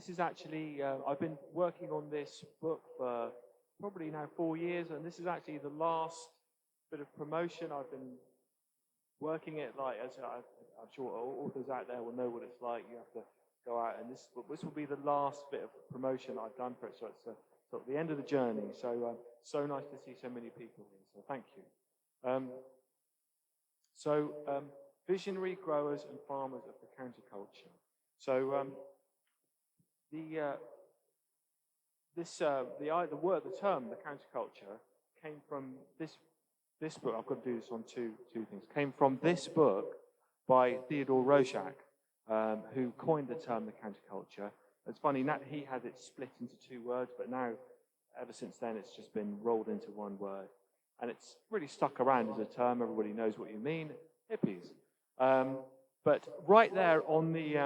this is actually, I've been working on this book for probably now 4 years, and this is actually the last bit of promotion. I've been working it, like, as I'm sure authors out there will know what it's like. You have to go out, and this will be the last bit of promotion I've done for it, so it's sort of the end of the journey. So, so nice to see so many people here, so thank you. Visionary growers and farmers of the counterculture. So, the term, the counterculture, came from this book. I've got to do this on two things. Came from this book by Theodore Roszak, who coined the term the counterculture. It's funny, he had it split into 2 words, but now, ever since then, it's just been rolled into 1 word. And it's really stuck around as a term. Everybody knows what you mean, hippies. But right there on the,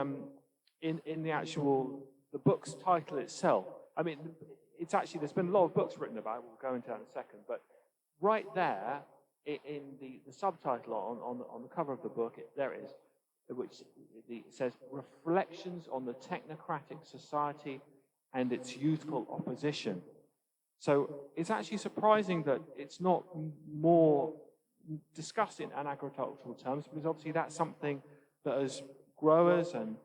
in the actual, the book's title itself, I mean, it's actually, there's been a lot of books written about it. We'll go into that in a second. But right there, in the subtitle on the cover of the book, there it is, which it says, Reflections on the Technocratic Society and its Youthful Opposition. So it's actually surprising that it's not more discussed in agricultural terms, because obviously that's something that as growers and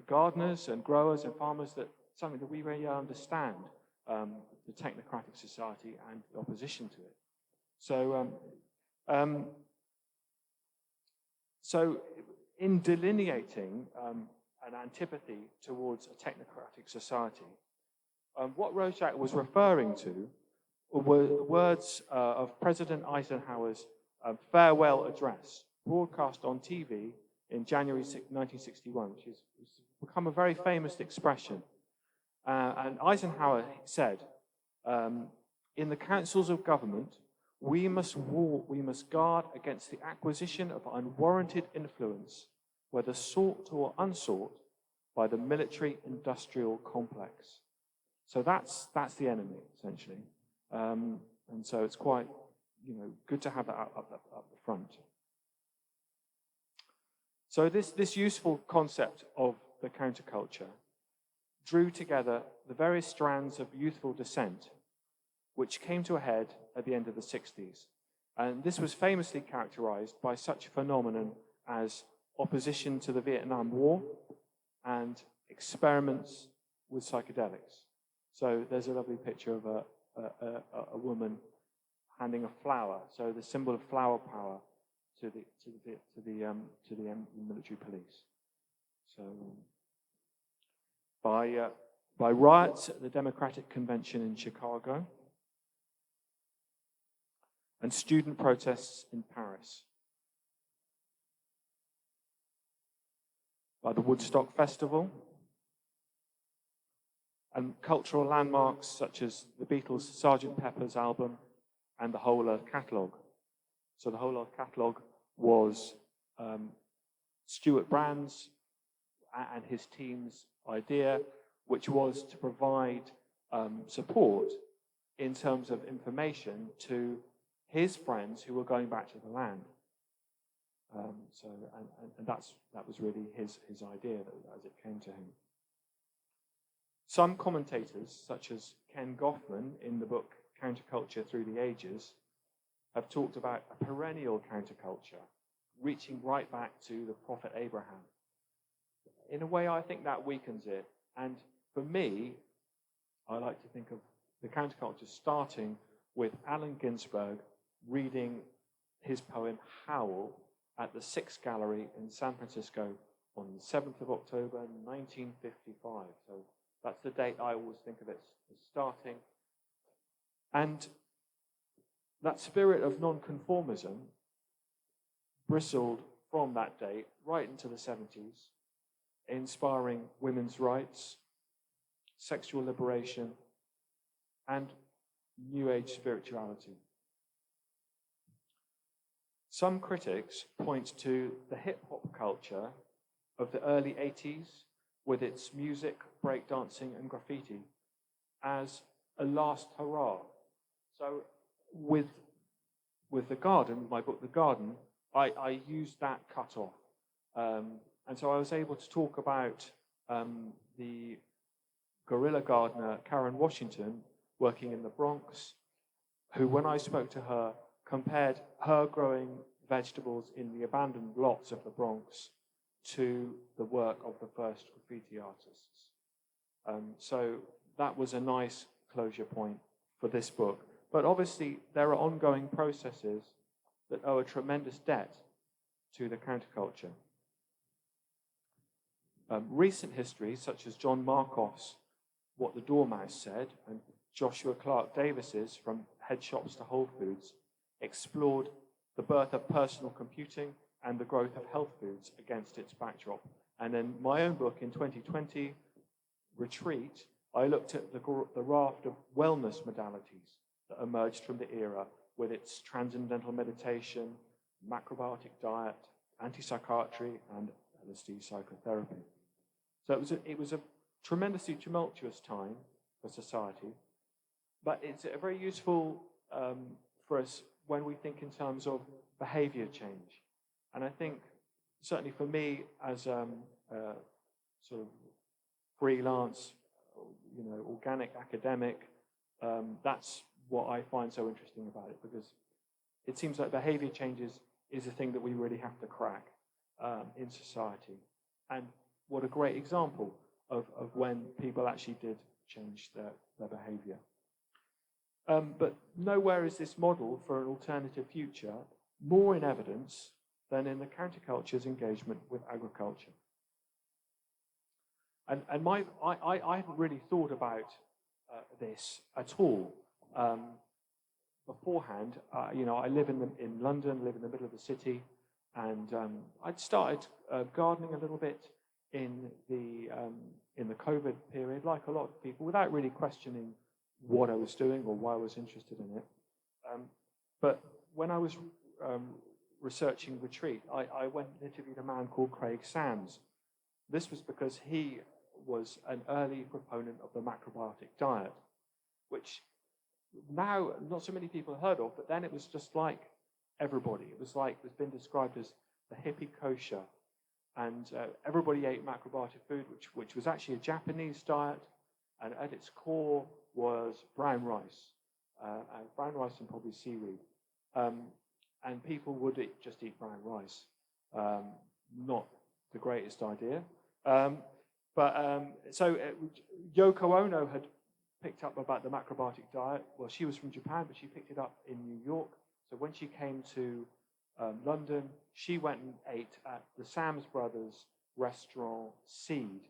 gardeners and growers and farmers, that's something that we really understand, the technocratic society and the opposition to it. So, so in delineating an antipathy towards a technocratic society, what Roszak was referring to were the words of President Eisenhower's farewell address, broadcast on TV in January 1961, which has become a very famous expression. And Eisenhower said, in the councils of government, we must guard against the acquisition of unwarranted influence, whether sought or unsought, by the military-industrial complex. So that's the enemy, essentially. And so it's quite, good to have that up the front. So this useful concept of the counterculture drew together the various strands of youthful dissent, which came to a head at the end of the 60s. And this was famously characterized by such a phenomenon as opposition to the Vietnam War and experiments with psychedelics. So there's a lovely picture of a woman handing a flower. So the symbol of flower power to the military police. So by riots at the Democratic Convention in Chicago and student protests in Paris, by the Woodstock Festival, and cultural landmarks such as the Beatles' Sgt. Pepper's album and the Whole Earth Catalogue. So the Whole Earth Catalogue was Stuart Brand's and his team's idea, which was to provide support in terms of information to his friends who were going back to the land. And that was really his idea as it came to him. Some commentators, such as Ken Goffman in the book Counterculture Through the Ages, have talked about a perennial counterculture, reaching right back to the prophet Abraham. In a way, I think that weakens it. And for me, I like to think of the counterculture starting with Allen Ginsberg reading his poem Howl at the Sixth Gallery in San Francisco on the 7th of October, 1955. So that's the date I always think of it as starting. And that spirit of nonconformism bristled from that date right into the 70s, inspiring women's rights, sexual liberation, and New Age spirituality. Some critics point to the hip-hop culture of the early 80s with its music, breakdancing, and graffiti as a last hurrah. So with The Garden, my book The Garden, I used that cut-off. And so I was able to talk about the guerrilla gardener Karen Washington, working in the Bronx, who, when I spoke to her, compared her growing vegetables in the abandoned lots of the Bronx to the work of the first graffiti artists. So that was a nice closure point for this book. But obviously, there are ongoing processes that owe a tremendous debt to the counterculture. Recent histories, such as John Markoff's What the Dormouse Said and Joshua Clark Davis's From Head Shops to Whole Foods, explored the birth of personal computing and the growth of health foods against its backdrop. And in my own book, in 2020, Retreat, I looked at the raft of wellness modalities that emerged from the era with its transcendental meditation, macrobiotic diet, anti-psychiatry, and LSD psychotherapy. So it was a tremendously tumultuous time for society, but it's a very useful for us when we think in terms of behavior change. And I think, certainly for me as a sort of freelance, organic academic, that's what I find so interesting about it, because it seems like behavior changes is a thing that we really have to crack in society. And what a great example of when people actually did change their behavior. But nowhere is this model for an alternative future more in evidence than in the counterculture's engagement with agriculture. And I haven't really thought about this at all beforehand. I live in London, live in the middle of the city, and I'd started gardening a little bit in the COVID period, like a lot of people, without really questioning what I was doing or why I was interested in it. But when I was researching Retreat, I went and interviewed a man called Craig Sams. This was because he was an early proponent of the macrobiotic diet, which now not so many people heard of, but then it was just like everybody. It was like it's been described as the hippie kosher, and everybody ate macrobiotic food, which was actually a Japanese diet, and at its core was brown rice, and probably seaweed. And people would just eat brown rice. Not the greatest idea. So Yoko Ono had picked up about the macrobiotic diet. Well, she was from Japan, but she picked it up in New York. So when she came to London, she went and ate at the Sams Brothers restaurant Seed,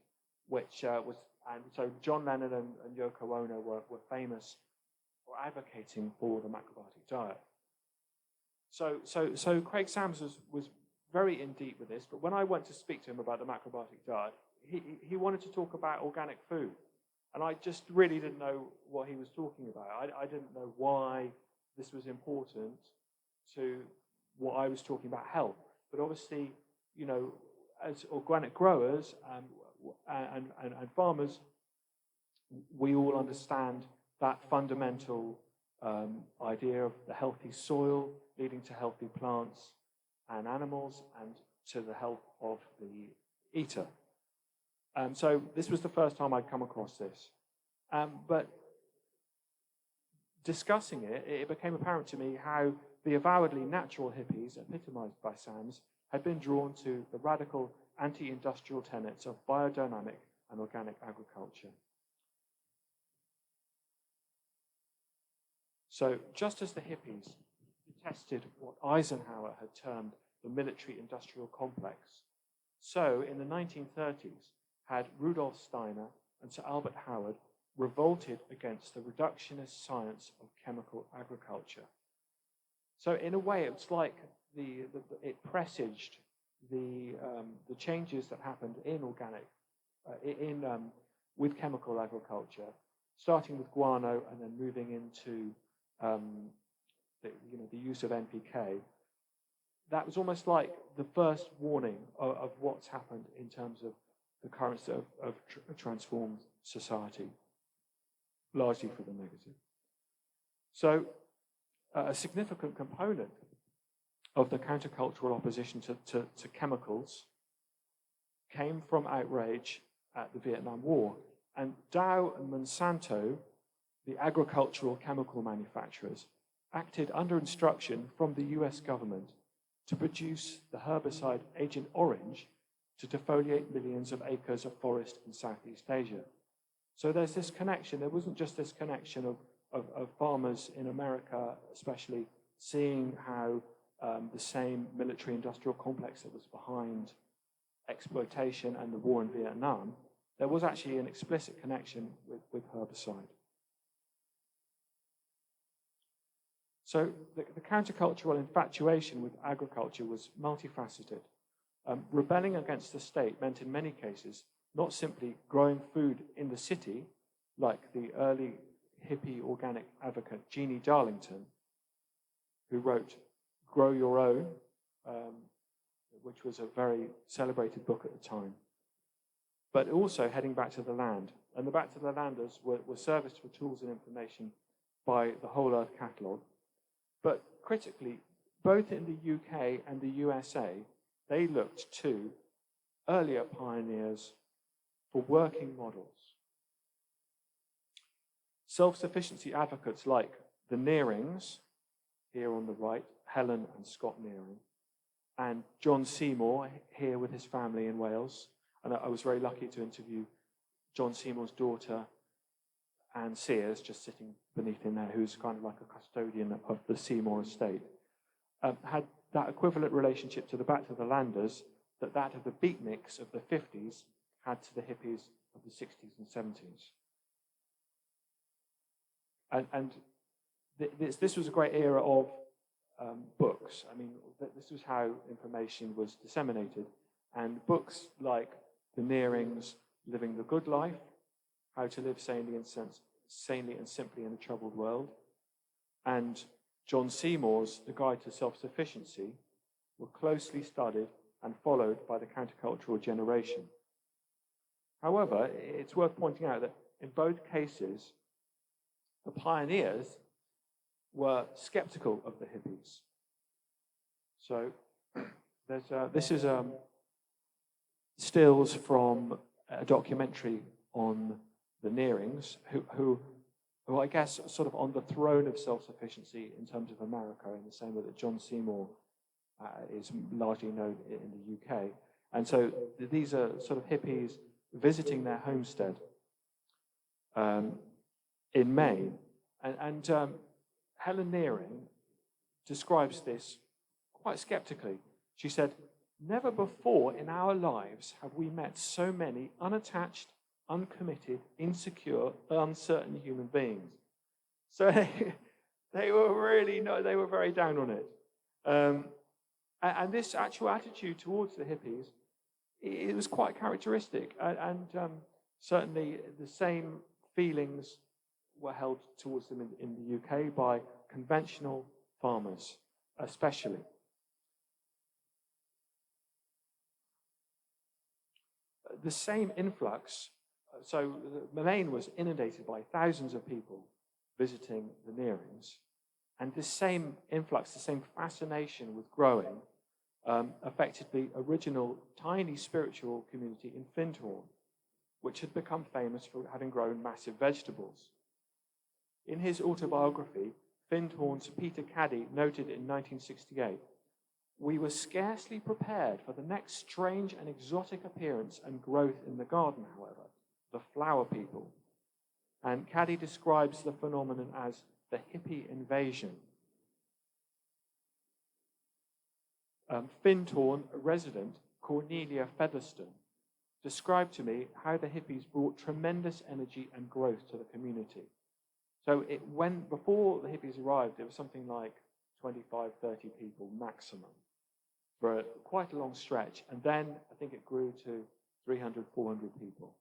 which was, and so John Lennon and Yoko Ono were famous for advocating for the macrobiotic diet. So Craig Sams was very in deep with this, but when I went to speak to him about the macrobiotic diet, he wanted to talk about organic food. And I just really didn't know what he was talking about. I didn't know why this was important to what I was talking about, health. But obviously, as organic growers and farmers, we all understand that fundamental idea of the healthy soil leading to healthy plants and animals and to the health of the eater. So this was the first time I'd come across this. But discussing it, it became apparent to me how the avowedly natural hippies, epitomized by Sams, had been drawn to the radical anti-industrial tenets of biodynamic and organic agriculture. So just as the hippies detested what Eisenhower had termed the military-industrial complex, so in the 1930s had Rudolf Steiner and Sir Albert Howard revolted against the reductionist science of chemical agriculture. So in a way, it's like it presaged the changes that happened in organic, with chemical agriculture, starting with guano and then moving into the use of NPK. That was almost like the first warning of what's happened in terms of the currents of a transformed society, largely for the negative. So a significant component of the countercultural opposition to chemicals came from outrage at the Vietnam War. And Dow and Monsanto, the agricultural chemical manufacturers, acted under instruction from the US government to produce the herbicide Agent Orange to defoliate millions of acres of forest in Southeast Asia. So there's this connection. There wasn't just this connection of farmers in America, especially seeing how the same military-industrial complex that was behind exploitation and the war in Vietnam, there was actually an explicit connection with herbicide. So the countercultural infatuation with agriculture was multifaceted. Rebelling against the state meant in many cases not simply growing food in the city, like the early hippie organic advocate Jeannie Darlington, who wrote Grow Your Own, which was a very celebrated book at the time, but also heading back to the land. And the Back to the Landers were serviced for tools and information by the Whole Earth Catalogue. But critically, both in the UK and the USA, they looked to earlier pioneers for working models. Self-sufficiency advocates like the Nearings, here on the right, Helen and Scott Nearing, and John Seymour, here with his family in Wales. And I was very lucky to interview John Seymour's daughter, Anne Sears, just sitting beneath him there, who's kind of like a custodian of the Seymour estate, had that equivalent relationship to the Back to the Landers that of the beatniks of the 50s had to the hippies of the 60s and 70s. And this was a great era of books. I mean, this was how information was disseminated. And books like the Nearings, Living the Good Life, How to Live Sanely and Simply in a Troubled World, and John Seymour's The Guide to Self-Sufficiency were closely studied and followed by the countercultural generation. However, it's worth pointing out that in both cases, the pioneers were skeptical of the hippies. So this is stills from a documentary on the Nearings, who I guess sort of on the throne of self-sufficiency in terms of America, in the same way that John Seymour is largely known in the UK. And so these are sort of hippies visiting their homestead in Maine. And Helen Nearing describes this quite skeptically. She said, "Never before in our lives have we met so many unattached, uncommitted, insecure, uncertain human beings." So they were very down on it. And this actual attitude towards the hippies, it was quite characteristic. And certainly the same feelings were held towards them in the UK by conventional farmers, especially. The same influx, so Maine was inundated by thousands of people visiting the Nearings, and this same influx, the same fascination with growing, affected the original tiny spiritual community in Findhorn, which had become famous for having grown massive vegetables. In his autobiography, Findhorn's Peter Caddy noted in 1968, "We were scarcely prepared for the next strange and exotic appearance and growth in the garden, however, the flower people." And Caddy describes the phenomenon as the hippie invasion. Findhorn resident Cornelia Featherston described to me how the hippies brought tremendous energy and growth to the community. So before the hippies arrived, it was something like 25, 30 people maximum for quite a long stretch. And then I think it grew to 300, 400 people.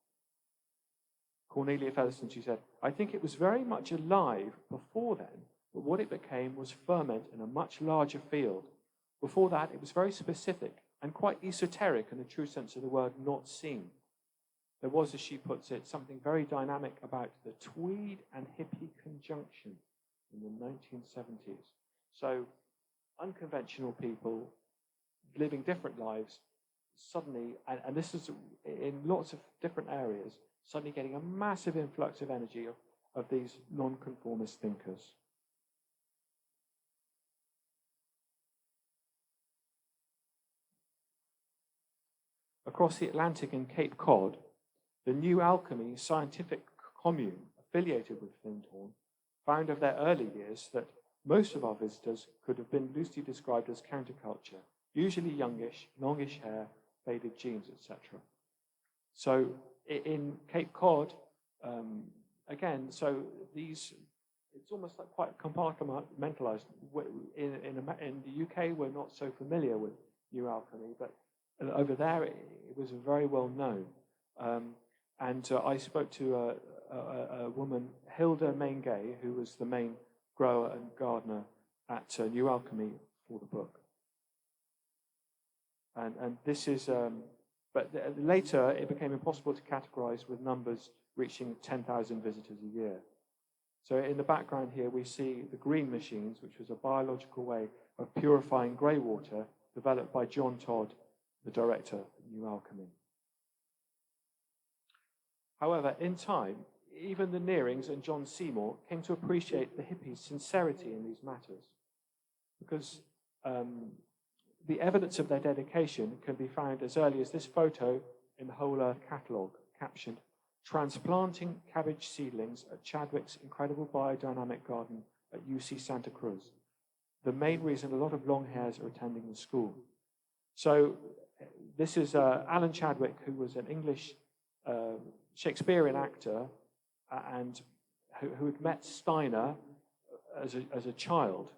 Cornelia Featherston, she said, "I think it was very much alive before then, but what it became was ferment in a much larger field. Before that, it was very specific and quite esoteric in the true sense of the word, not seen. There was, as she puts it, something very dynamic about the Tweed and hippie conjunction in the 1970s. So unconventional people living different lives suddenly, and this is in lots of different areas, suddenly getting a massive influx of energy of these non-conformist thinkers. Across the Atlantic and Cape Cod, the New Alchemy scientific commune affiliated with Findhorn found of their early years that most of our visitors could have been loosely described as counterculture, usually youngish, longish hair, faded jeans, etc. So in Cape Cod, again, so these, it's almost like quite compartmentalized. In the UK, we're not so familiar with New Alchemy, but over there, it was very well known. I spoke to a woman, Hilda Maingay, who was the main grower and gardener at New Alchemy for the book. And this is, but later it became impossible to categorize with numbers reaching 10,000 visitors a year. So in the background here, we see the green machines, which was a biological way of purifying grey water developed by John Todd, the director of New Alchemy. However, in time, even the Nearings and John Seymour came to appreciate the hippies' sincerity in these matters, because the evidence of their dedication can be found as early as this photo in the Whole Earth catalogue, captioned, "Transplanting cabbage seedlings at Chadwick's incredible biodynamic garden at UC Santa Cruz. The main reason a lot of long hairs are attending the school." So this is Alan Chadwick, who was an English Shakespearean actor and who had met Steiner as a child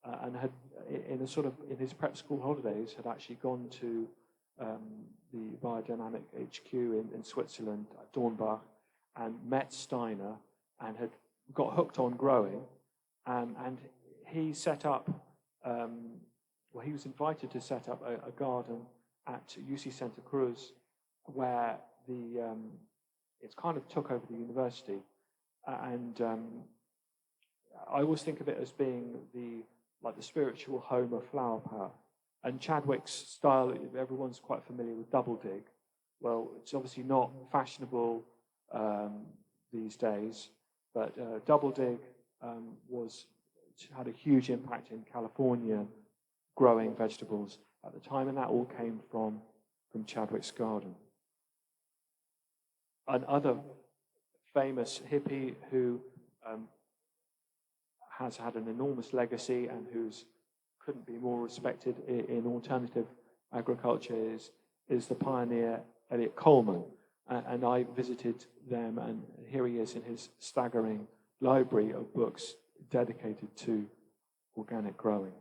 and had, in his prep school holidays, had actually gone to the biodynamic HQ in Switzerland, at Dornbach, and met Steiner and had got hooked on growing. And he set up, he was invited to set up a garden at UC Santa Cruz where it's kind of took over the university. I always think of it as being the spiritual home of flower power. And Chadwick's style, everyone's quite familiar with double dig. Well, it's obviously not fashionable these days, but double dig had a huge impact in California growing vegetables at the time, and that all came from Chadwick's garden. Another famous hippie who has had an enormous legacy and who's couldn't be more respected in alternative agriculture is the pioneer Eliot Coleman. And I visited them, and here he is in his staggering library of books dedicated to organic growing.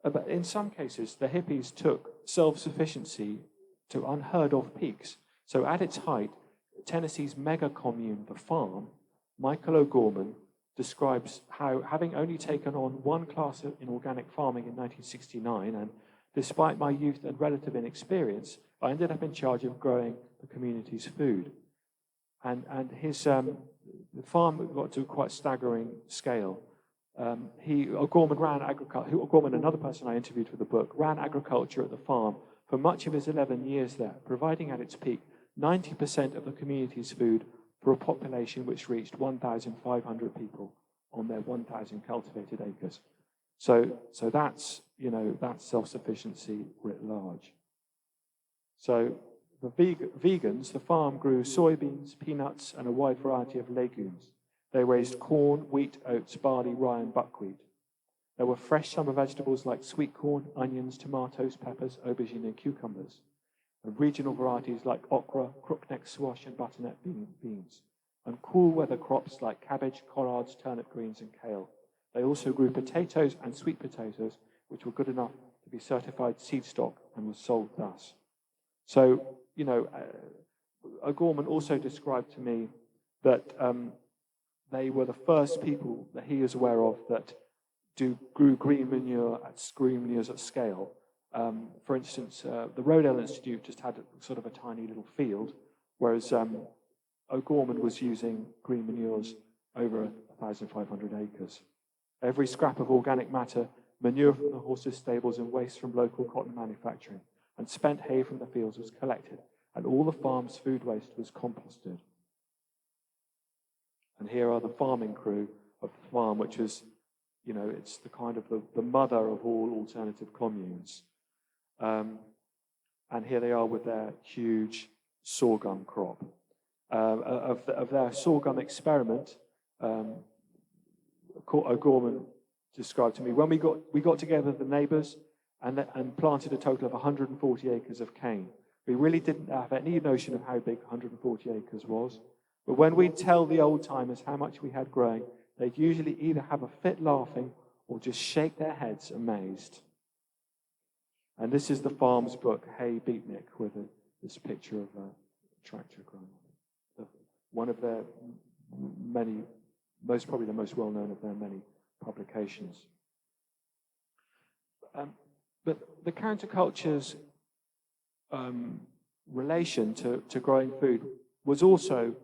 But in some cases, the hippies took self-sufficiency to unheard of peaks. So at its height, Tennessee's mega commune, The Farm, Michael O'Gorman describes how, having only taken on one class in organic farming in 1969, and despite my youth and relative inexperience, I ended up in charge of growing the community's food. And his the farm got to a quite staggering scale. O'Gorman ran agriculture. O'Gorman, another person I interviewed for the book, ran agriculture at the farm for much of his 11 years there, providing at its peak 90% of the community's food for a population which reached 1,500 people on their 1,000 cultivated acres. So that's that's self-sufficiency writ large. So the vegans, the farm grew soybeans, peanuts, and a wide variety of legumes. They raised corn, wheat, oats, barley, rye, and buckwheat. There were fresh summer vegetables like sweet corn, onions, tomatoes, peppers, aubergine, and cucumbers. And regional varieties like okra, crookneck squash, and butternut beans. And cool weather crops like cabbage, collards, turnip greens, and kale. They also grew potatoes and sweet potatoes, which were good enough to be certified seed stock and was sold thus. So, O'Gorman also described to me that they were the first people that he is aware of that grew green manures at scale. For instance, the Rodale Institute just had sort of a tiny little field, whereas O'Gorman was using green manures over 1,500 acres. Every scrap of organic matter, manure from the horses' stables, and waste from local cotton manufacturing, and spent hay from the fields was collected and all the farm's food waste was composted. And here are the farming crew of the farm, which is, it's the kind of the mother of all alternative communes. And here they are with their huge sorghum crop. Of their sorghum experiment, O'Gorman described to me, when we got together the neighbours and planted a total of 140 acres of cane. We really didn't have any notion of how big 140 acres was. But when we'd tell the old-timers how much we had growing, they'd usually either have a fit laughing or just shake their heads amazed. And this is the farm's book, Hey Beatnik, with this picture of a tractor growing. One of their many, probably the most well-known of their many publications. But the counterculture's relation to growing food was also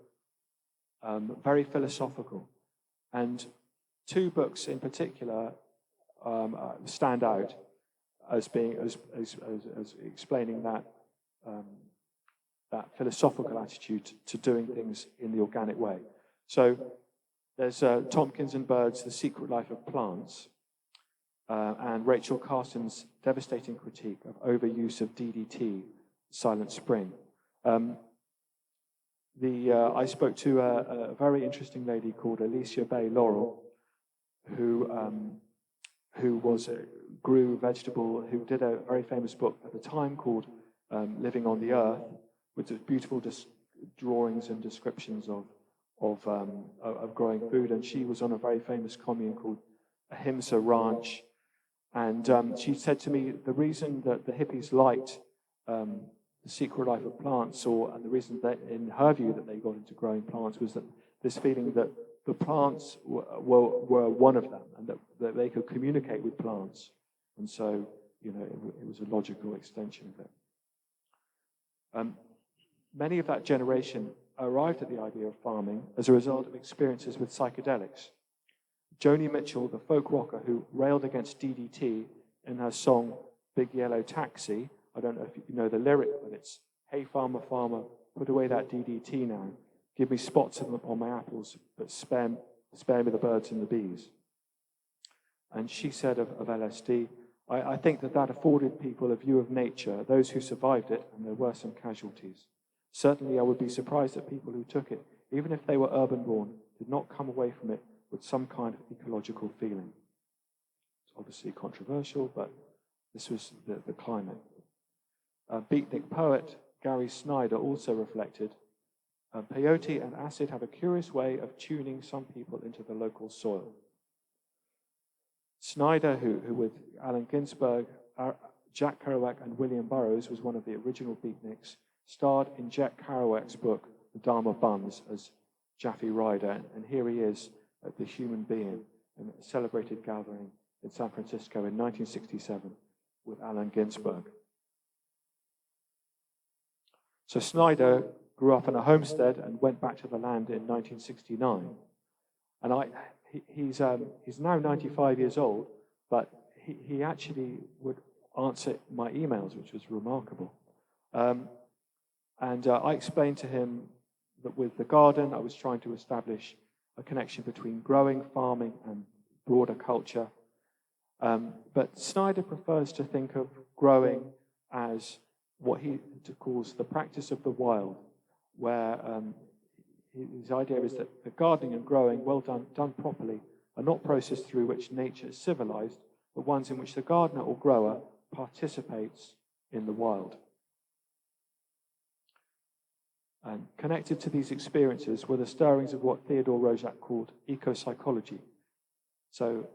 very philosophical. And two books in particular stand out as being as explaining that philosophical attitude to doing things in the organic way. So there's Tompkins and Bird's The Secret Life of Plants, and Rachel Carson's devastating critique of overuse of DDT, Silent Spring. I spoke to a very interesting lady called Alicia Bay Laurel, who grew vegetable, who did a very famous book at the time called Living on the Earth, with beautiful drawings and descriptions of growing food. And she was on a very famous commune called Ahimsa Ranch. And she said to me, the reason that the hippies liked The Secret Life of Plants, and the reason that, in her view, that they got into growing plants was that this feeling that the plants were one of them, and that they could communicate with plants. And so, it was a logical extension of it. Many of that generation arrived at the idea of farming as a result of experiences with psychedelics. Joni Mitchell, the folk rocker who railed against DDT in her song Big Yellow Taxi, I don't know if you know the lyric, but it's, "Hey farmer, farmer, put away that DDT now. Give me spots on my apples, but spare me the birds and the bees." And she said of LSD, I think that afforded people a view of nature, those who survived it, and there were some casualties. Certainly I would be surprised that people who took it, even if they were urban-born, did not come away from it with some kind of ecological feeling. It's obviously controversial, but this was the climate. Beatnik poet Gary Snyder also reflected, peyote and acid have a curious way of tuning some people into the local soil. Snyder, who with Allen Ginsberg, Jack Kerouac, and William Burroughs was one of the original beatniks, starred in Jack Kerouac's book, The Dharma Bums, as Jaffe Ryder, and here he is at The Human Being, a celebrated gathering in San Francisco in 1967 with Allen Ginsberg. So Snyder grew up in a homestead and went back to the land in 1969. And he's now 95 years old, but he actually would answer my emails, which was remarkable. And I explained to him that with the garden, I was trying to establish a connection between growing, farming, and broader culture. But Snyder prefers to think of growing as what he calls the practice of the wild, where his idea is that the gardening and growing, well done properly, are not processes through which nature is civilized, but ones in which the gardener or grower participates in the wild. And connected to these experiences were the stirrings of what Theodore Roszak called ecopsychology. So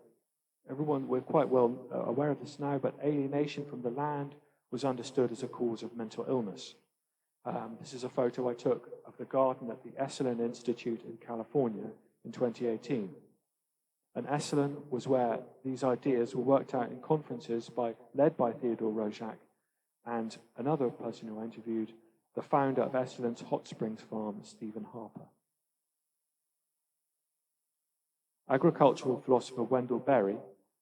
we're quite well aware of this now, but alienation from the land was understood as a cause of mental illness. This is a photo I took of the garden at the Esalen Institute in California in 2018. And Esalen was where these ideas were worked out in conferences led by Theodore Roszak and another person who I interviewed, the founder of Esalen's Hot Springs Farm, Stephen Harper. Agricultural philosopher Wendell Berry,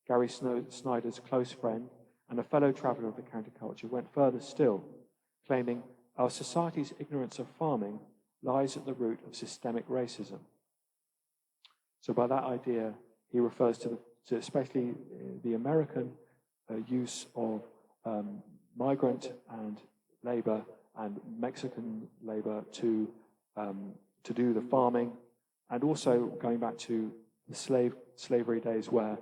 Gary Snyder's close friend and a fellow traveler of the counterculture, went further still, claiming our society's ignorance of farming lies at the root of systemic racism. So by that idea, he refers to especially the American use of migrant and labor and Mexican labor to do the farming, and also going back to the slavery days where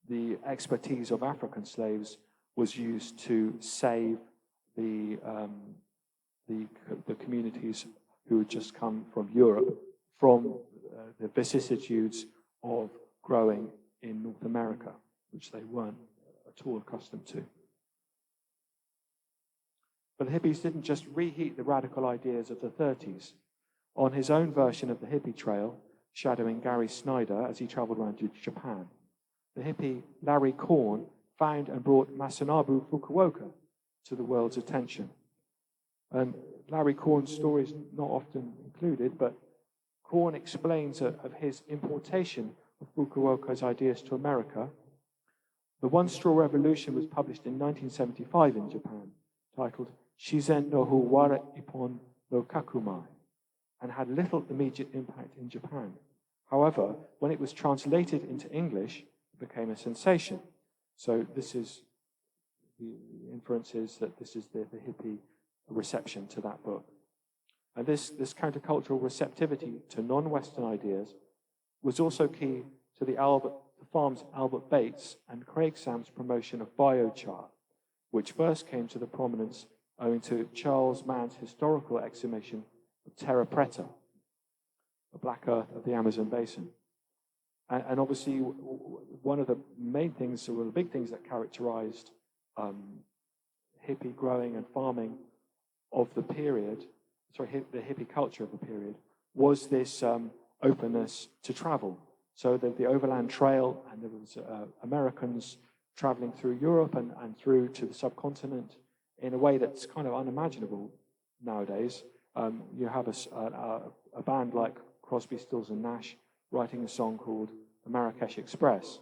the expertise of African slaves was used to save the communities who had just come from Europe from the vicissitudes of growing in North America, which they weren't at all accustomed to. But the hippies didn't just reheat the radical ideas of the 30s. On his own version of the hippie trail, shadowing Gary Snyder as he traveled around to Japan, the hippie Larry Korn found and brought Masanobu Fukuoka to the world's attention. And Larry Korn's story is not often included, but Korn explains of his importation of Fukuoka's ideas to America. The One Straw Revolution was published in 1975 in Japan, titled Shizen no Hu Wara Ippon no Kakumai, and had little immediate impact in Japan. However, when it was translated into English, it became a sensation. So this is the inference is that this is the hippie reception to that book. And this countercultural receptivity to non-Western ideas was also key to the Farm's Albert Bates and Craig Sam's promotion of biochar, which first came to the prominence owing to Charles Mann's historical exhumation of Terra Preta, the Black Earth of the Amazon basin. And obviously, one of the main things, or the big things that characterized hippie growing and farming of the period, the hippie culture of the period, was this openness to travel. So the overland trail, and there was Americans traveling through Europe and through to the subcontinent in a way that's kind of unimaginable nowadays. You have a band like Crosby, Stills and Nash writing a song called the Marrakesh Express,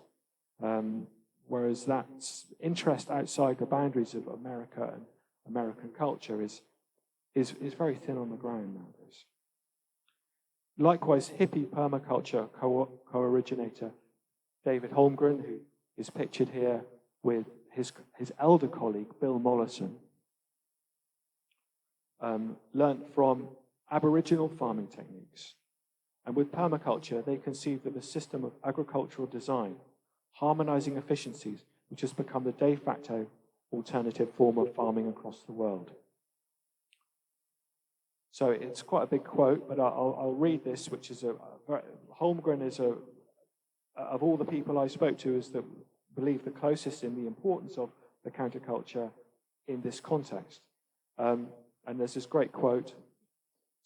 whereas that interest outside the boundaries of America and American culture is very thin on the ground nowadays. Likewise, hippie permaculture co-originator David Holmgren, who is pictured here with his elder colleague Bill Mollison, learnt from Aboriginal farming techniques. And with permaculture, they conceived of a system of agricultural design, harmonizing efficiencies, which has become the de facto alternative form of farming across the world. So it's quite a big quote, but I'll read this, which is Holmgren is of all the people I spoke to, is that believe the closest in the importance of the counterculture in this context. And there's this great quote.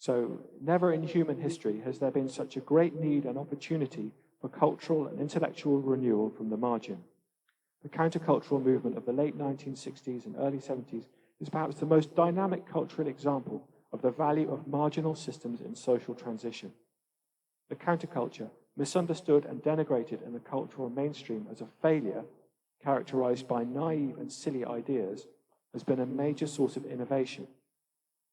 So, never in human history has there been such a great need and opportunity for cultural and intellectual renewal from the margin. The countercultural movement of the late 1960s and early 70s is perhaps the most dynamic cultural example of the value of marginal systems in social transition. The counterculture, misunderstood and denigrated in the cultural mainstream as a failure, characterized by naive and silly ideas, has been a major source of innovation.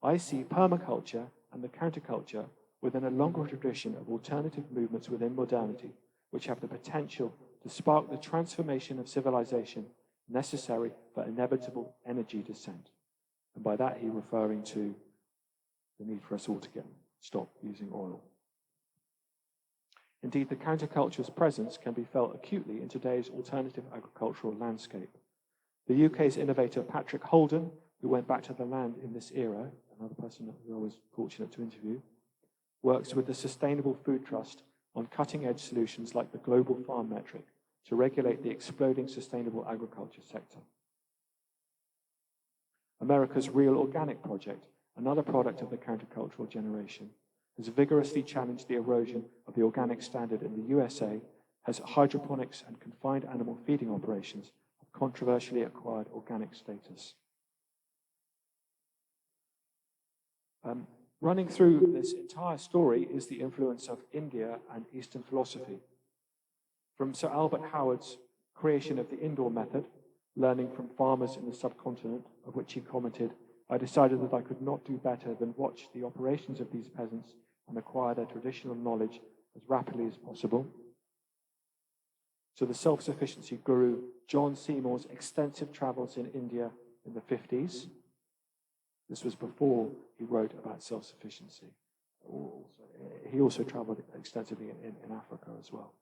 I see permaculture and the counterculture within a longer tradition of alternative movements within modernity, which have the potential to spark the transformation of civilization necessary for inevitable energy descent. And by that, he's referring to the need for us all to stop using oil. Indeed, the counterculture's presence can be felt acutely in today's alternative agricultural landscape. The UK's innovator Patrick Holden, who went back to the land in this era, another person who I was fortunate to interview, works with the Sustainable Food Trust on cutting-edge solutions like the Global Farm Metric to regulate the exploding sustainable agriculture sector. America's Real Organic Project, another product of the countercultural generation, has vigorously challenged the erosion of the organic standard in the USA, as hydroponics and confined animal feeding operations have controversially acquired organic status. Running through this entire story is the influence of India and Eastern philosophy. From Sir Albert Howard's creation of the indoor method, learning from farmers in the subcontinent, of which he commented, I decided that I could not do better than watch the operations of these peasants and acquire their traditional knowledge as rapidly as possible. So the self-sufficiency guru John Seymour's extensive travels in India in the 50s. This was before he wrote about self-sufficiency. He also traveled extensively in Africa as well.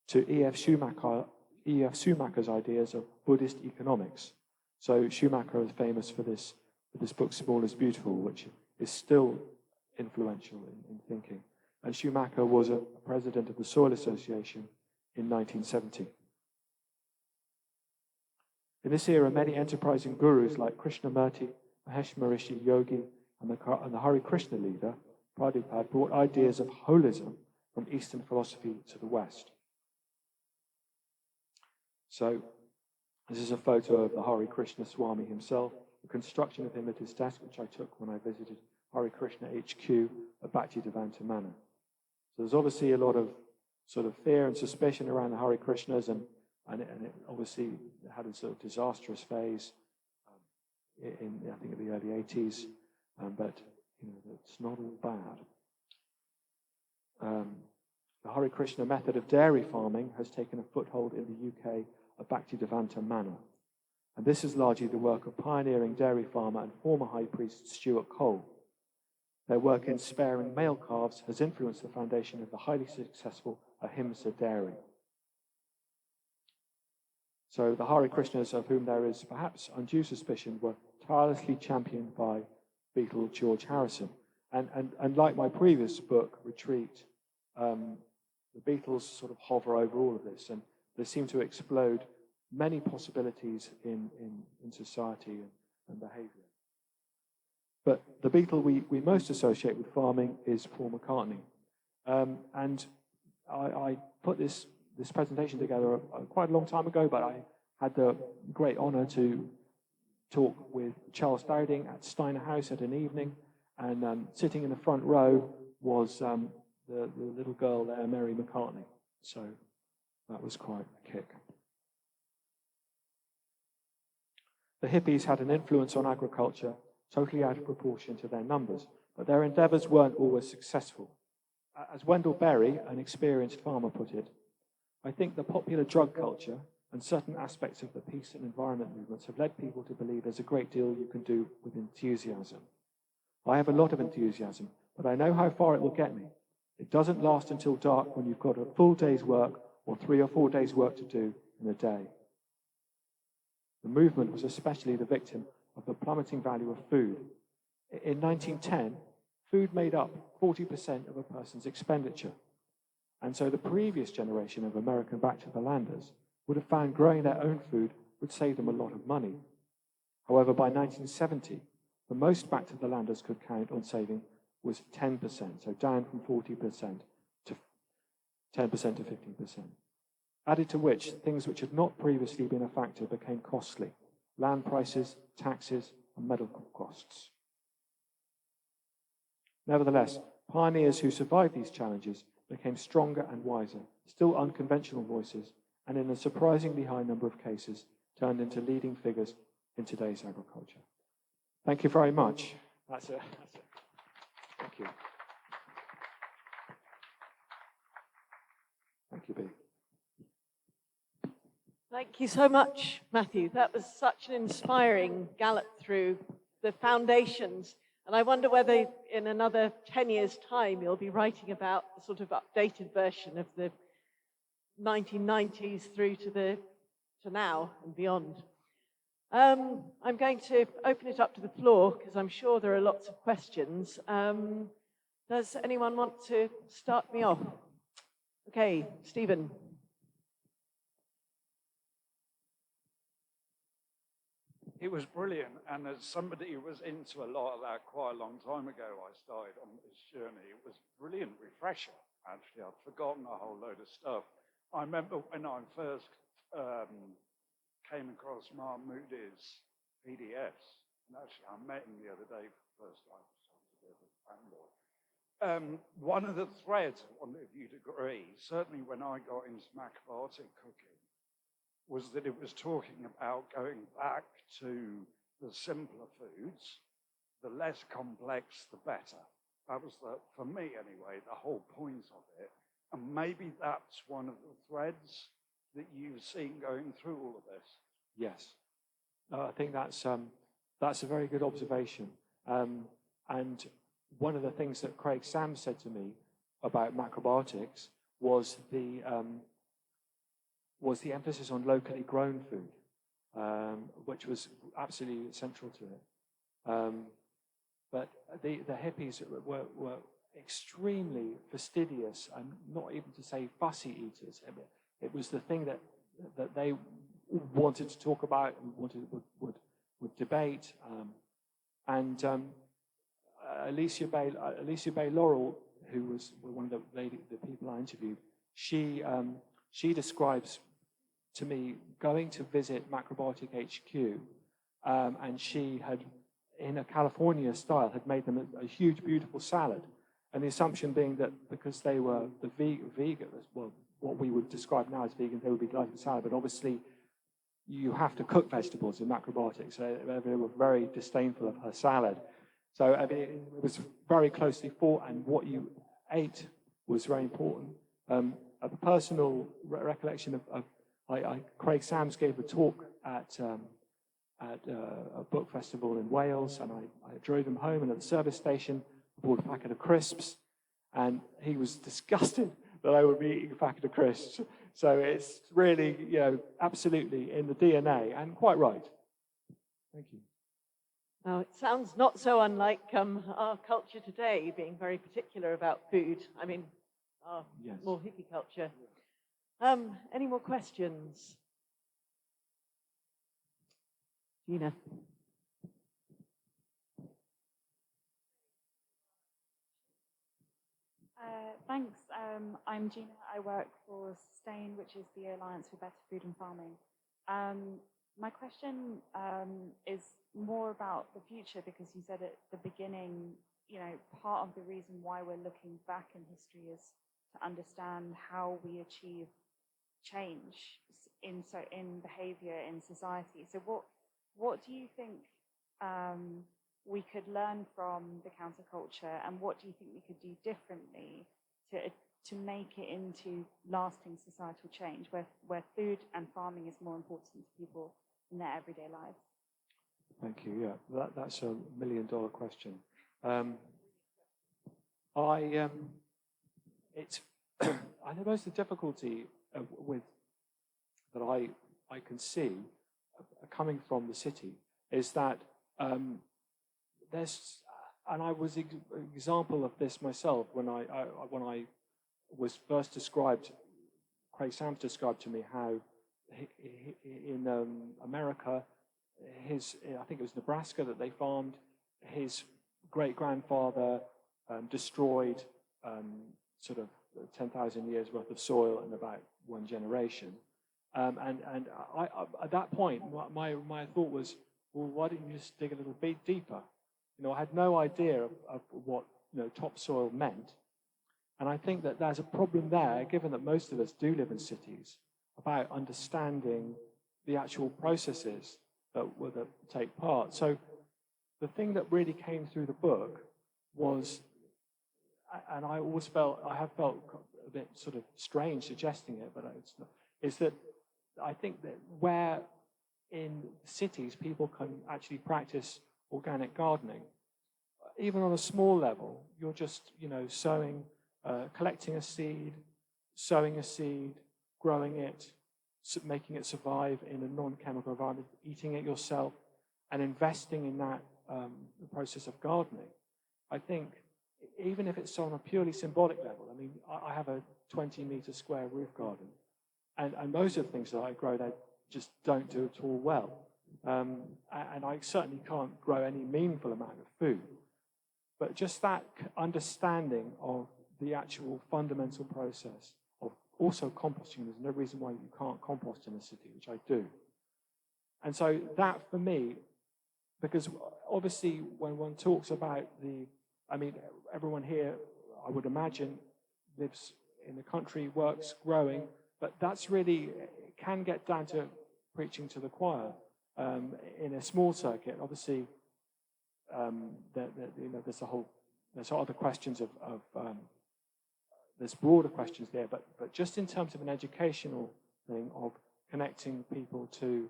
To E.F. Schumacher's ideas of Buddhist economics. So Schumacher is famous for this book, Small is Beautiful, which is still influential in thinking. And Schumacher was a president of the Soil Association in 1970. In this era, many enterprising gurus like Krishnamurti, Mahesh Maharishi Yogi, and the Hare Krishna leader, Prabhupada, brought ideas of holism from Eastern philosophy to the West. So, this is a photo of the Hare Krishna Swami himself, a construction of him at his desk, which I took when I visited Hare Krishna HQ at Bhaktivedanta Manor. So there's obviously a lot of sort of fear and suspicion around the Hare Krishnas, and it obviously had a sort of disastrous phase in I think, the early 80s, but it's not all bad. The Hare Krishna method of dairy farming has taken a foothold in the UK at Bhaktivedanta Manor, and this is largely the work of pioneering dairy farmer and former high priest Stuart Cole. Their work in sparing male calves has influenced the foundation of the highly successful Ahimsa dairy. So the Hare Krishnas, of whom there is perhaps undue suspicion, were tirelessly championed by Beatle George Harrison. And like my previous book, Retreat, the Beatles sort of hover over all of this, and they seem to explode many possibilities in society and behavior. But the Beatle we most associate with farming is Paul McCartney. And I put this presentation together quite a long time ago, but I had the great honor to talk with Charles Dowding at Steiner House at an evening, and sitting in the front row was the little girl there, Mary McCartney. So that was quite a kick. The hippies had an influence on agriculture totally out of proportion to their numbers, but their endeavors weren't always successful. As Wendell Berry, an experienced farmer, put it, I think the popular drug culture and certain aspects of the peace and environment movements have led people to believe there's a great deal you can do with enthusiasm. I have a lot of enthusiasm, but I know how far it will get me. It doesn't last until dark when you've got a full day's work or 3 or 4 days' work to do in a day. The movement was especially the victim of the plummeting value of food. In 1910, food made up 40% of a person's expenditure. And so the previous generation of American back-to-the-landers would have found growing their own food would save them a lot of money. However, by 1970, the most back-to-the-landers could count on saving was 10%, so down from 40% to 10% to 15%. Added to which, things which had not previously been a factor became costly: land prices, taxes, and medical costs. Nevertheless, pioneers who survived these challenges became stronger and wiser, still unconventional voices, and in a surprisingly high number of cases, turned into leading figures in today's agriculture. Thank you very much. That's it. Thank you. Thank you, B. Thank you so much, Matthew. That was such an inspiring gallop through the foundations. And I wonder whether in another 10 years' time, you'll be writing about the sort of updated version of the 1990s through to now and beyond. I'm going to open it up to the floor because I'm sure there are lots of questions. Does anyone want to start me off? Okay, Stephen. It was brilliant, and as somebody who was into a lot of that quite a long time ago, I started on this journey. It was brilliant, refreshing, actually. I'd forgotten a whole load of stuff. I remember when I first came across Mark Moody's PDFs, and actually I met him the other day for the first time, so I was a bit of a fanboy. One of the threads, I wonder if you'd agree, certainly when I got into macabiotic cooking, was that it was talking about going back to the simpler foods, the less complex, the better. That was, for me anyway, the whole point of it. And maybe that's one of the threads that you've seen going through all of this. Yes. I think that's a very good observation. And one of the things that Craig Sam said to me about macrobiotics was the emphasis on locally grown food, which was absolutely central to it. But the hippies were extremely fastidious, and not even to say fussy eaters. It was the thing that they wanted to talk about and would debate. Alicia Bay Laurel, who was one of the people I interviewed, she describes to me going to visit Macrobiotic HQ, and she had, in a California style, had made them a huge, beautiful salad. And the assumption being that because they were the vegan, well, what we would describe now as vegan, they would be like a salad. But obviously, you have to cook vegetables in macrobiotics. So they were very disdainful of her salad. So I mean, it was very closely thought, and what you ate was very important. A personal recollection of Craig Sams gave a talk at a book festival in Wales, and I drove him home, and at the service station, I bought a packet of crisps, and he was disgusted that I would be eating a packet of crisps. So it's really, absolutely in the DNA, and quite right. Thank you. Now, it sounds not so unlike our culture today, being very particular about food. I mean, our more hippie culture. Any more questions? Gina. Thanks. I'm Gina. I work for SUSTAIN, which is the Alliance for Better Food and Farming. My question is more about the future, because you said at the beginning, part of the reason why we're looking back in history is to understand how we achieve change in behavior in society. So what do you think we could learn from the counterculture, and what do you think we could do differently to make it into lasting societal change, where food and farming is more important to people in their everyday lives? Thank you. Yeah, that's $1 million question. It's I suppose the difficulty with that I can see coming from the city is that there's, and I was an example of this myself when I was first described. Craig Sams described to me how in America, I think it was Nebraska that they farmed. His great-grandfather destroyed sort of 10,000 years worth of soil in about one generation. And I, at that point, my thought was, well, why didn't you just dig a little bit deeper? I had no idea of what topsoil meant. And I think that there's a problem there, given that most of us do live in cities, about understanding the actual processes that take part. So the thing that really came through the book was, and I have felt a bit sort of strange suggesting it, but it's not, is that I think that where in cities people can actually practice organic gardening, even on a small level, you're just, sowing, collecting a seed, sowing a seed, growing it, making it survive in a non-chemical environment, eating it yourself, and investing in that the process of gardening. I think even if it's on a purely symbolic level, I mean, I have a 20-meter square roof garden, and most of the things that I grow there just don't do at all well. And I certainly can't grow any meaningful amount of food. But just that understanding of the actual fundamental process of also composting, there's no reason why you can't compost in a city, which I do. And so that for me, because obviously when one talks about everyone here, I would imagine, lives in the country, works, growing, but that's really, it can get down to preaching to the choir. in a small circuit, obviously, there's other questions there's broader questions there, but just in terms of an educational thing of connecting people to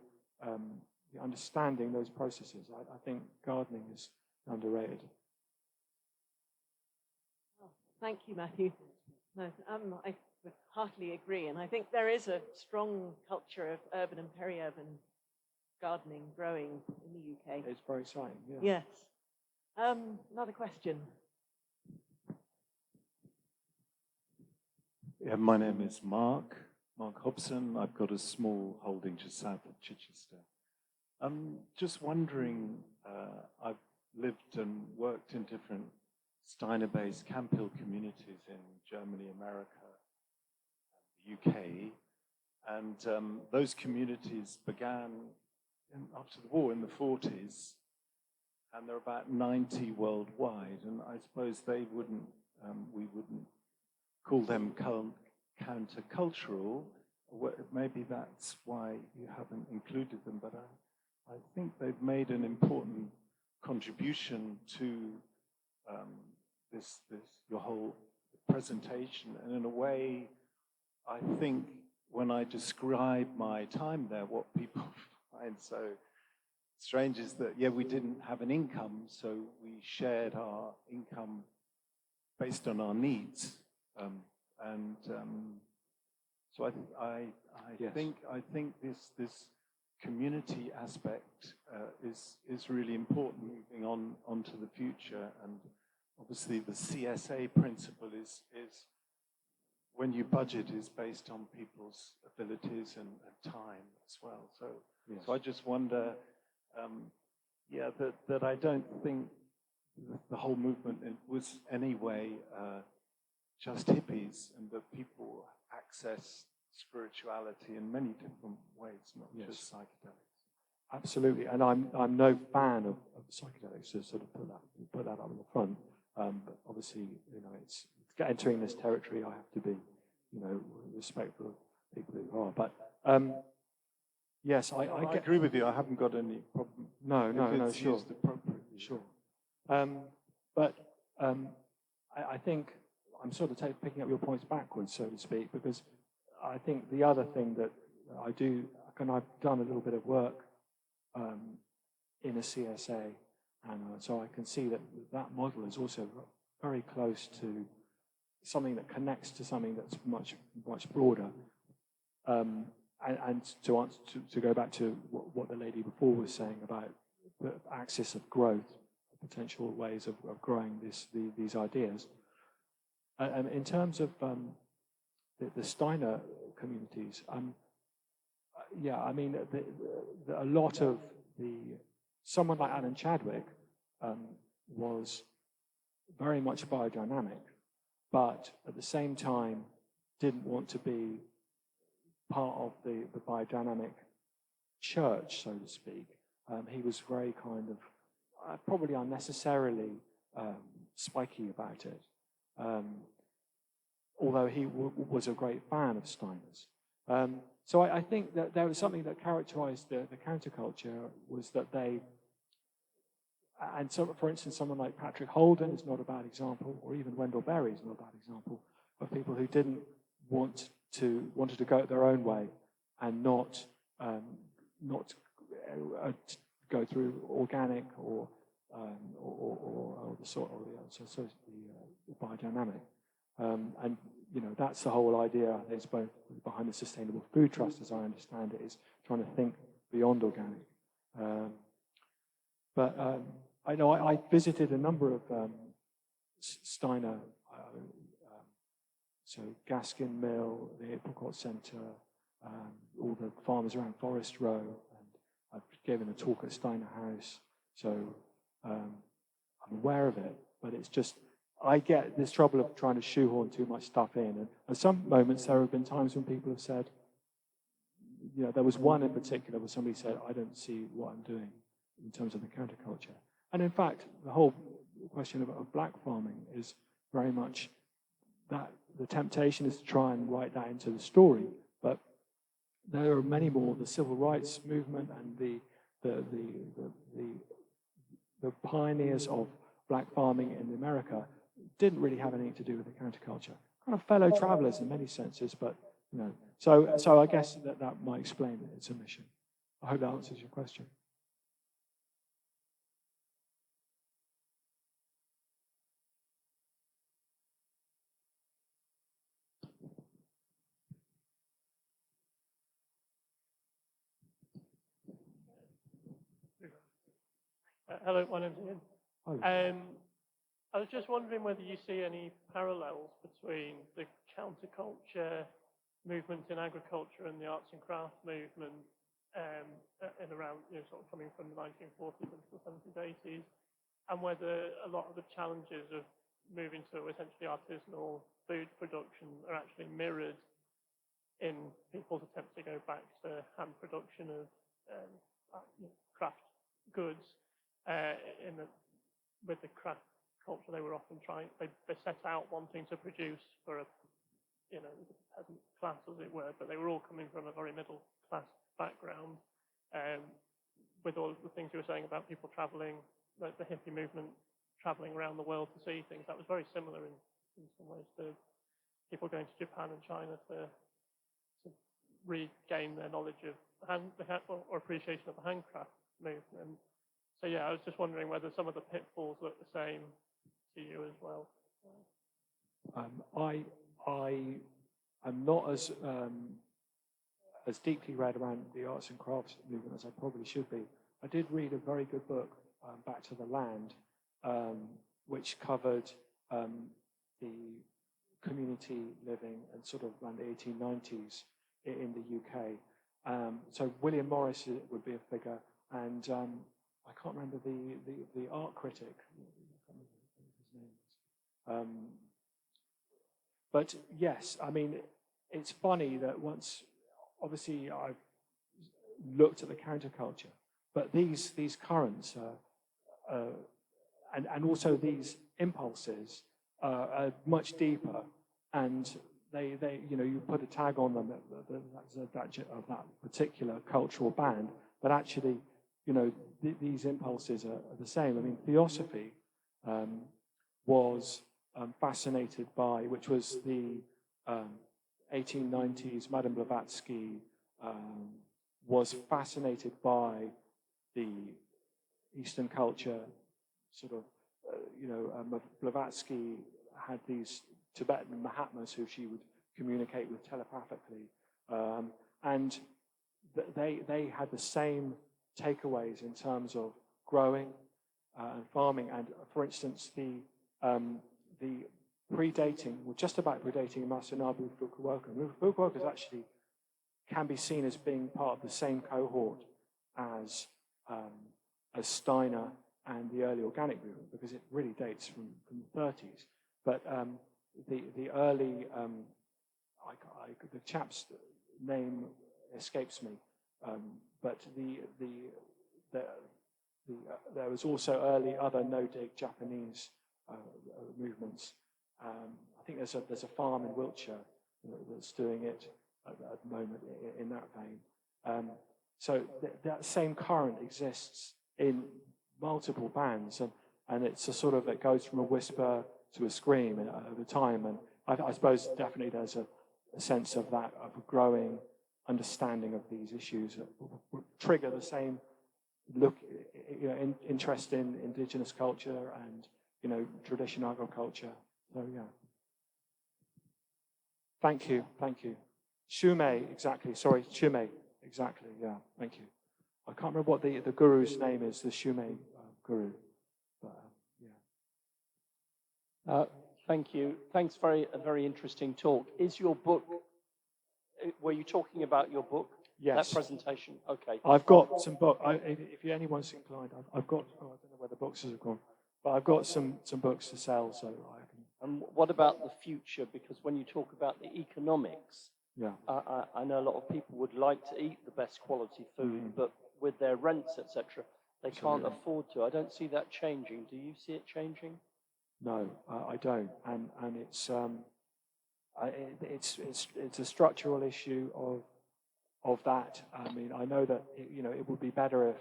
understanding those processes, I think gardening is underrated. Oh, thank you, Matthew. No, I would heartily agree, and I think there is a strong culture of urban and peri-urban gardening growing in the UK. It's very exciting. Yeah. Yes. Another question. Yeah, my name is Mark Hobson. I've got a small holding just south of Chichester. I'm just wondering, I've lived and worked in different Steiner-based Camp Hill communities in Germany, America, and the UK, and those communities began after the war in the 40s, and there are about 90 worldwide, and I suppose we wouldn't call them countercultural. Maybe that's why you haven't included them, but I think they've made an important contribution to your whole presentation. And in a way, I think when I describe my time there, what people find so strange is that, yeah, we didn't have an income, so we shared our income based on our needs. So I Yes. think this community aspect is really important moving on to the future. And obviously the CSA principle is when you budget is based on people's abilities and time as well. So Yes. so I just wonder, that I don't think the whole movement was anyway just hippies, and that people access spirituality in many different ways, not Yes. just psychedelics. Absolutely, and I'm no fan of psychedelics, to sort of put that up in the front. But obviously, it's entering this territory. I have to be, respectful of people who are. But yes, I agree with you. I haven't got any problem. No, it's sure, used appropriately. sure. I think I'm sort of picking up your points backwards, so to speak, because I think the other thing that I do, and I've done a little bit of work in a CSA, and so I can see that model is also very close to something that connects to something that's much, much broader. And to go back to what the lady before was saying about the axis of growth, potential ways of growing these ideas. And in terms of the Steiner communities, a lot of someone like Alan Chadwick was very much biodynamic, but at the same time didn't want to be part of the biodynamic church, so to speak. He was very kind of probably unnecessarily spiky about it. Although he was a great fan of Steiner's. So I think that there was something that characterized the counterculture was that they, and so for instance, someone like Patrick Holden is not a bad example, or even Wendell Berry is not a bad example, of people who didn't wanted to go their own way and not go through organic or the biodynamic. And that's the whole idea, I think, behind the Sustainable Food Trust, as I understand it, is trying to think beyond organic. I know I visited a number of Steiner, so Gaskin Mill, the Apricot Centre, all the farmers around Forest Row, and I've given a talk at Steiner House, so I'm aware of it, but it's just, I get this trouble of trying to shoehorn too much stuff in. And at some moments, there have been times when people have said, there was one in particular where somebody said, I don't see what I'm doing in terms of the counterculture. And in fact, the whole question of black farming is very much that the temptation is to try and write that into the story. But there are many more, the civil rights movement and the pioneers of black farming in America didn't really have anything to do with the counterculture. Kind of fellow travelers in many senses, but so I guess that might explain its omission. I hope that answers your question. Hello, my name's Ian. Hi. I was just wondering whether you see any parallels between the counterculture movement in agriculture and the arts and crafts movement and around, sort of coming from the 1940s into the 70s, 80s, and whether a lot of the challenges of moving to essentially artisanal food production are actually mirrored in people's attempts to go back to hand production of craft goods. With the craft culture, they were often they set out wanting to produce for a, the peasant class, as it were, but they were all coming from a very middle class background. With all the things you were saying about people traveling, the hippie movement, traveling around the world to see things, that was very similar in some ways to people going to Japan and China to regain their knowledge of or appreciation of the handcraft movement. So yeah, I was just wondering whether some of the pitfalls look the same to you as well. I am not as deeply read around the arts and crafts movement as I probably should be. I did read a very good book, Back to the Land, which covered the community living and sort of around the 1890s in the UK. So William Morris would be a figure, and I can't remember the art critic. I can't remember his name. But yes, I mean, it's funny that once, obviously, I've looked at the counterculture, but these currents and also these impulses are much deeper, and they you put a tag on them of that particular cultural band, but actually, these impulses are the same. I mean, Theosophy was fascinated by, which was the 1890s, Madame Blavatsky was fascinated by the Eastern culture, sort of, Blavatsky had these Tibetan Mahatmas who she would communicate with telepathically, and they had the same takeaways in terms of growing and farming, and for instance, the predating, well, just about predating Masanobu Fukuoka. Fukuoka is actually can be seen as being part of the same cohort as Steiner and the early organic movement, because it really dates from the 30s. But the early, the chap's name escapes me, but there was also early other no-dig Japanese movements. I think there's a farm in Wiltshire that's doing it at the moment in that vein. So that same current exists in multiple bands, and it's a sort of, it goes from a whisper to a scream over time. And I suppose definitely there's a sense of that, of a growing understanding of these issues that will trigger the same interest in indigenous culture and traditional agriculture. So yeah. Thank you. Shumei, exactly. Sorry, Shumei, exactly. Yeah, thank you. I can't remember what the guru's name is, the Shumei guru. But, yeah. Thank you. Thanks for a very interesting talk. Is your book, were you talking about your book? Yes. That presentation? Okay. I've got some books. If anyone's inclined, I've got, I don't know where the boxes have gone, but I've got some books to sell, so I can. And what about the future? Because when you talk about the economics, yeah, I know a lot of people would like to eat the best quality food, but with their rents, etc., they can't afford to. I don't see that changing. Do you see it changing? No, I don't, and it's a structural issue of that. I mean, I know that it would be better if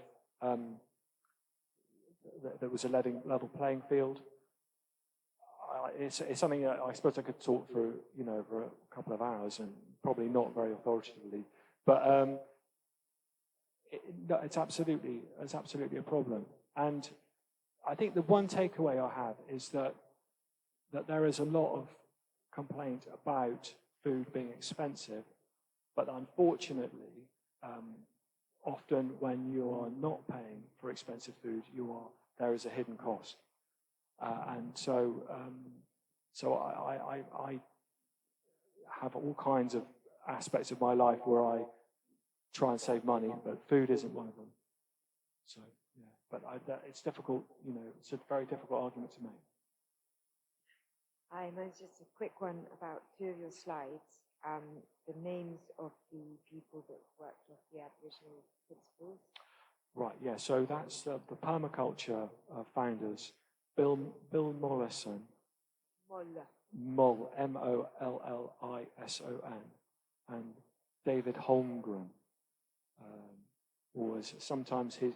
there was a level playing field. It's something that I suppose I could talk through, for a couple of hours, and probably not very authoritatively. But it's absolutely a problem. And I think the one takeaway I have is that there is a lot of complaint about food being expensive, but unfortunately, often when you are not paying for expensive food, there is a hidden cost. And so I have all kinds of aspects of my life where I try and save money, but food isn't one of them. So, yeah, but it's difficult, it's a very difficult argument to make. Hi, mine's just a quick one about two of your slides. The names of the people that worked off the Aboriginal principles. Right, yeah, so that's the Permaculture founders, Bill Mollison. Moll, Mollison, and David Holmgren. Or sometimes he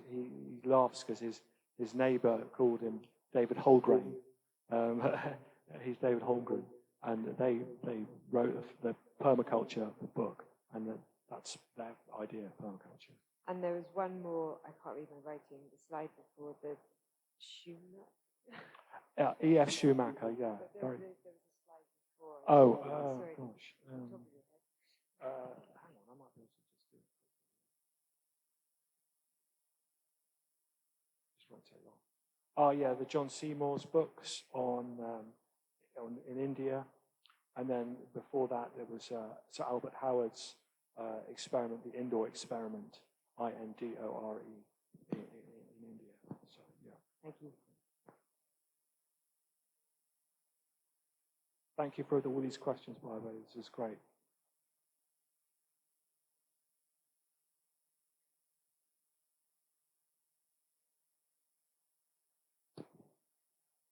laughs because his neighbour called him David Holmgren. He's David Holmgren, and they wrote the Permaculture book, and that's their idea of permaculture. And there was one more, I can't read my writing, the slide before, the Schumacher. Yeah, E.F. Schumacher, yeah. There was a slide before. Sorry. Gosh. Hang on, I might be able to just do it. Just won't take long. Oh, yeah, the John Seymour's books in India. And then before that, there was Sir Albert Howard's experiment, the indoor experiment, INDORE, in India. So, yeah. Thank you. Thank you for all these questions, by the way. This is great.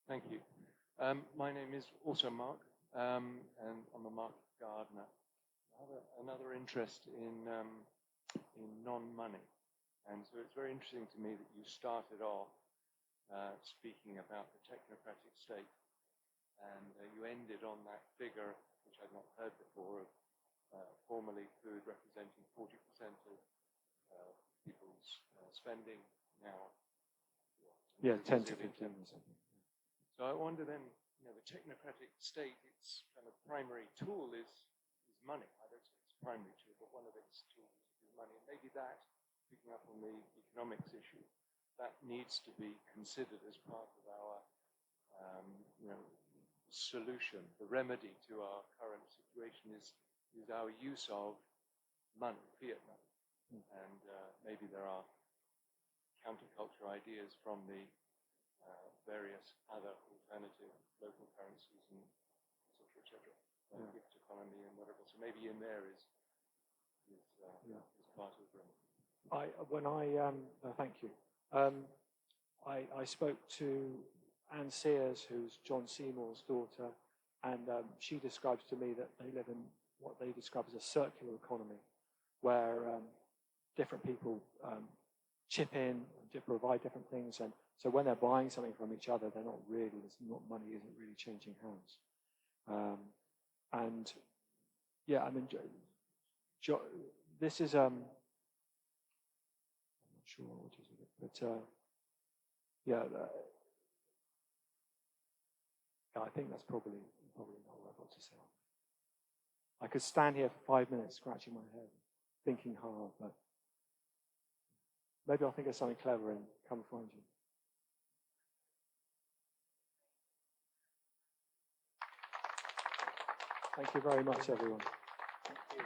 Thank you. My name is also Mark, and I'm a market gardener. I have another interest in non-money, and so it's very interesting to me that you started off speaking about the technocratic state, and you ended on that figure, which I'd not heard before, of formerly food representing 40% of people's spending, now. Yeah, 10 to 15 or something. So I wonder then, the technocratic state, its kind of primary tool is money. I don't say it's a primary tool, but one of its tools is money. And maybe that, picking up on the economics issue, that needs to be considered as part of our, solution. The remedy to our current situation is our use of money, fiat money. And maybe there are counterculture ideas from the various other alternative local currencies and et cetera, gift economy and whatever. So maybe in there is part of the thank you. I spoke to Anne Sears, who's John Seymour's daughter, and she describes to me that they live in what they describe as a circular economy, where different people chip in, provide different things, and so when they're buying something from each other, money isn't really changing hands. And yeah, I mean, this is I'm not sure what is it, but yeah, I think that's probably not what I've got to say. I could stand here for 5 minutes scratching my head, thinking hard, but maybe I'll think of something clever and come find you. Thank you very much, everyone. Thank you.